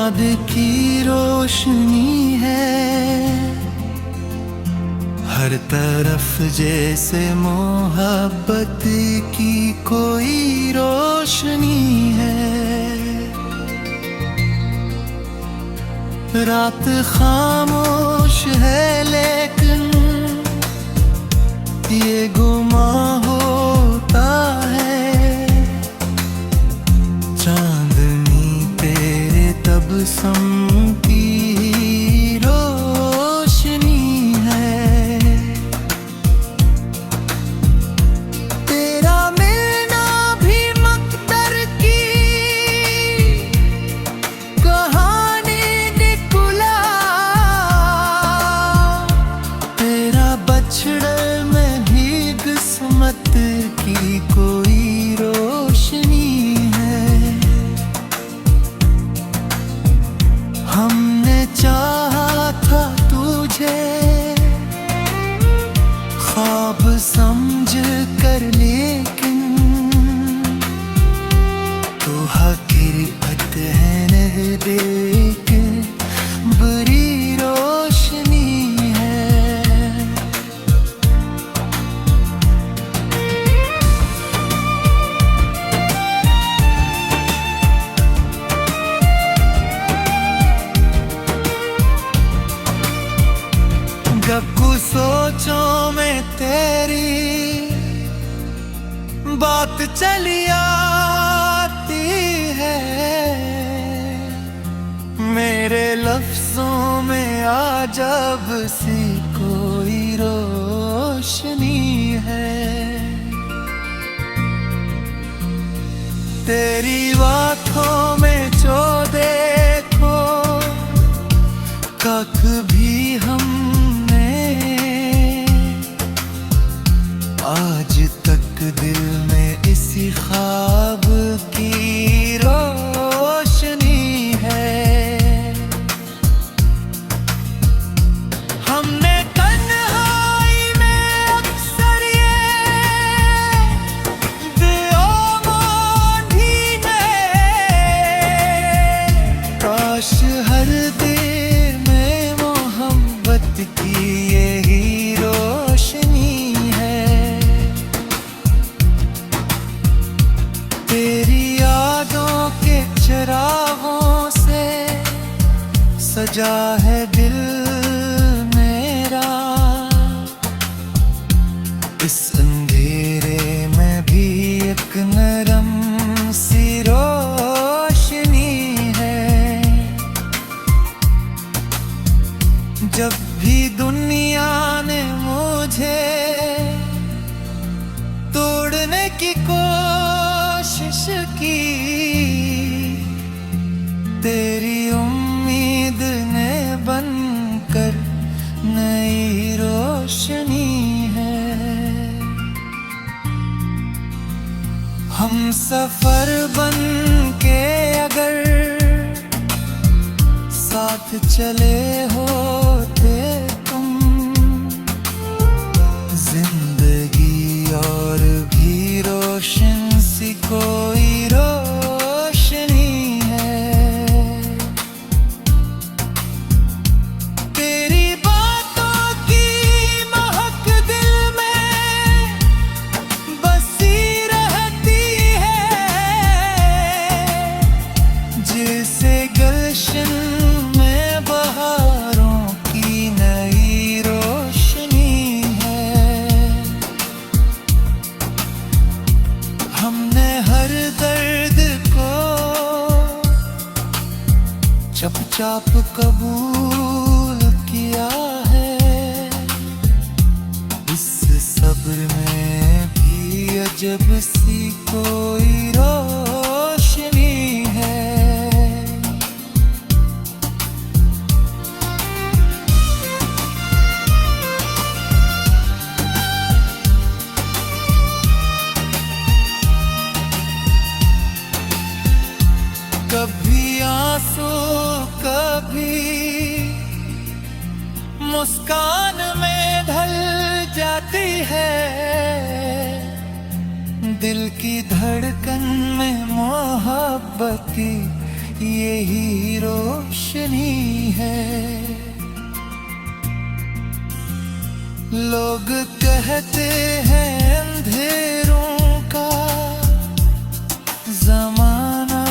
चाँद की रोशनी है, हर तरफ जैसे मोहब्बत की कोई रोशनी है। रात खामोश है लेकिन ये गुमां होता है, चांदनी तेरे तबस्सुम की रोशनी है। तेरा मिलना भी मकदर की कहानी निकला, तेरा बछड़े में भी किस्मत की कोई रोशनी है। हमने चाहा था तुझे ख्वाब समझ कर, लेकिन तू हकीकत है नज़दीक बुरी रोशनी है। गप्पू सोचों में तेरी बात चली आती है, मेरे लफ्जों में अजब सी कोई रोशनी है। तेरी बातों में जो देखो कख भी हमने आज तक दिल में इसी ख्वाब की रोशनी है। हमने तन्हाई में अक्सर ये बेओमानी में, काश हर दिल में मोहब्बत की यही रोशनी है। तेरी यादों के चिरागों से सजा है दिल मेरा, इस अंधेरे में भी एक नरम सी रोशनी है। जब भी दुनिया ने मुझे तोड़ने की कोशिश की, तेरी उम्मीद ने बनकर नई रोशनी है। हम सफर बन के अगर साथ चले होते तुम, जिंदगी और भी रोशन सी कोई रोशनी है। तेरी बातों की महक दिल में बसी रहती है, जैसे गुलशन में बहारों की नई रोशनी है। हमने हर दर्द को चुपचाप कबूल किया है, इस सब्र में भी अजब सी कोई रोशनी है। कभी आंसू कभी मुस्कान में ढल जाती है, दिल की धड़कन में मोहब्बत की यही रोशनी है। लोग कहते हैं अंधेरों का जमाना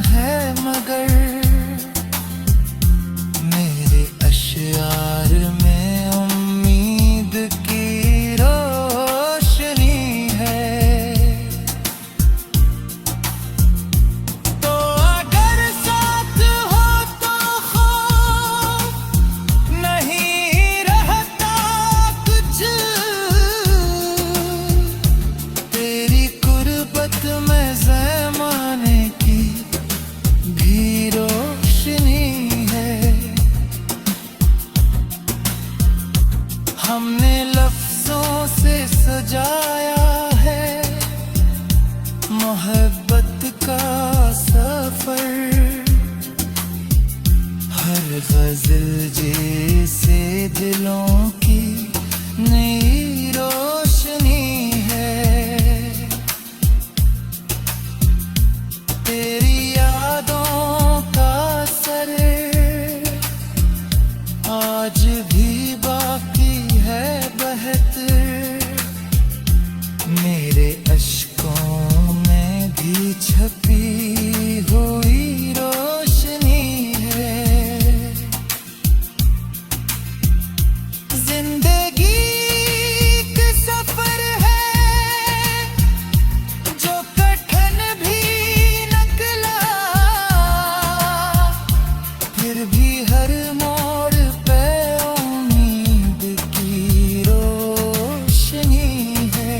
है, मगर मेरे अश्यार में उम्मीद की रोशनी है। तो अगर साथ हो तो खौफ नहीं रहता कुछ, तेरी कुर्बत में ज़माने की भी रोशनी है। हमने लफ्जों से सजाया है मोहब्बत का सफर, हर गजल जैसे दिलों की नई रोशनी है। तेरी यादों का सर आज भी बाकी है बहते, मेरे अश्कों में भी छपी हुई रोशनी है। जिंदगी एक सफर है जो कठिन भी निकला, फिर भी हर मोड़ पे उम्मीद की रोशनी है।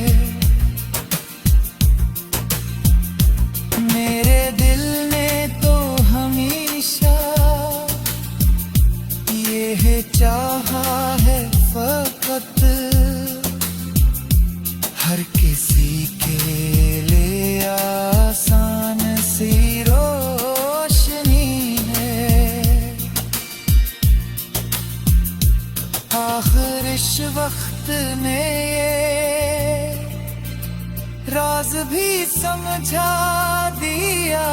मेरे दिल ने तो हमेशा ये चाहा है फकत, हर किसी के लिए आसान सी रोशनी है। आखिर इस वक्त ने ये राज भी समझा दिया।